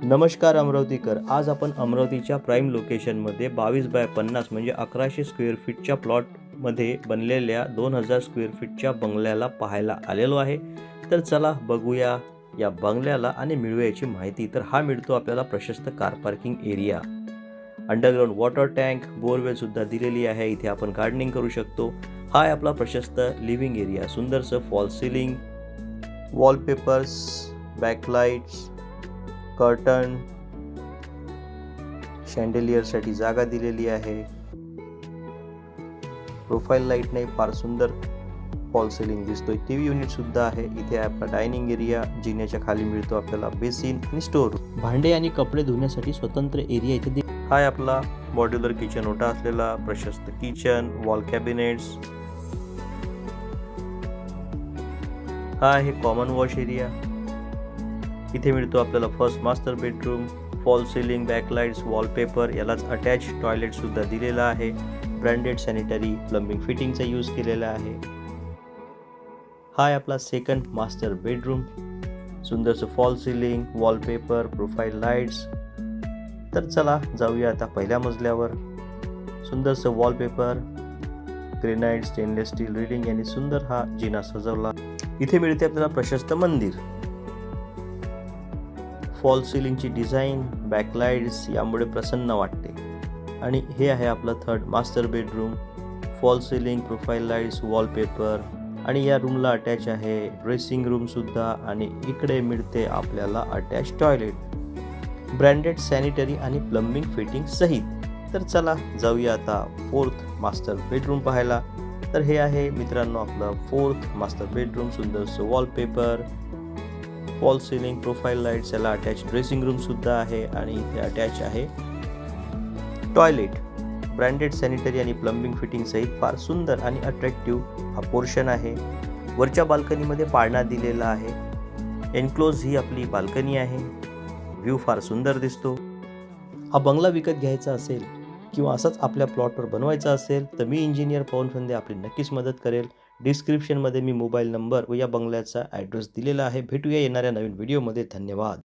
नमस्कार अमरावतीकर. आज आपण अमरावतीच्या प्राईम लोकेशनमध्ये 22x50 म्हणजे 1100 स्क्वेअर फीटच्या प्लॉटमध्ये बनलेल्या 2000 स्क्वेअर फीटच्या बंगल्याला पाहायला आलेलो आहे. तर चला बघूया या बंगल्याला आणि मिळूया याची माहिती. तर हा मिळतो आपल्याला प्रशस्त car parking area, underground water tank, borewell सुद्धा दिलेली आहे. इथे आपण गार्डनिंग करू शकतो. हा आहे आपला प्रशस्त लिव्हिंग एरिया. सुंदरसं fall ceiling, wallpapers, backlights, curtain, शँडेलियरसाठी जागा दिलेली आहे. प्रोफाईल लाईटने फार सुंदर फॉल सिलिंग दिसतोय. टीव्ही युनिट सुद्धा आहे. इथे आपला डायनिंग एरिया, जिन्याच्या खाली मिळतो आपल्याला बेसिन आणि स्टोर. भांडे आणि कपडे धुण्यासाठी स्वतंत्र एरिया इथे हा आहे आपला मॉड्युलर किचन, ओटा असलेला प्रशस्त किचन, वॉल कॅबिनेट्स. हा आहे कॉमन वॉश एरिया. इथे मिळतो आपल्याला first master bedroom, fall ceiling, backlights, wallpaper, यालाच अटॅच टॉयलेट सुद्धा दिलेला आहे. ब्रँडेड सॅनिटरी प्लंबिंग फिटिंगचा यूज केलेला आहे. हा आहे आपला सेकंड मास्टर बेडरूम. सुंदरसं fall ceiling, wallpaper, profile lights. तर चला जाऊया आता पहिल्या मजल्यावर. सुंदरसं wallpaper, granite, stainless steel reading यांनी सुंदर हा जिना सजवला. इथे मिळते आपल्याला प्रशस्त मंदिर. फॉल सिलिंगची डिझाईन, बॅकलाइट्स यामुळे प्रसन्न वाटते. आणि हे आहे आपलं third master bedroom. Fall ceiling, profile lights, wallpaper आणि या रूमला अटॅच आहे ड्रेसिंग रूम सुद्धा. आणि इकडे मिळते आपल्याला अटॅच टॉयलेट, ब्रँडेड सॅनिटरी आणि प्लंबिंग फिटिंग सहित. तर चला जाऊया आता फोर्थ मास्टर बेडरूम पाहायला. तर हे आहे मित्रांनो आपलं फोर्थ मास्टर बेडरूम. सुंदरसं wallpaper, fall ceiling, profile lights, याला अटॅच ड्रेसिंग रूम सुद्धा आहे. आणि इथे अटॅच आहे टॉयलेट, ब्रँडेड सॅनिटरी आणि प्लंबिंग फिटिंग सहित. फार सुंदर आणि अट्रॅक्टिव्ह हा पोर्शन आहे. वरच्या बाल्कनीमध्ये पाळणा दिलेला आहे. एनक्लोज ही आपली बाल्कनी आहे. व्ह्यू फार सुंदर दिसतो. हा बंगला विकत घ्यायचा असेल किंवा असाच आपल्या प्लॉटवर बनवायचा असेल तर मी इंजिनियर पवन फंदे आपली नक्कीच मदत करेल. डिस्क्रिप्शनमध्ये मी मोबाईल नंबर व या बंगल्याचा ॲड्रेस दिलेला आहे. भेटूया येणाऱ्या नवीन व्हिडिओमध्ये. धन्यवाद.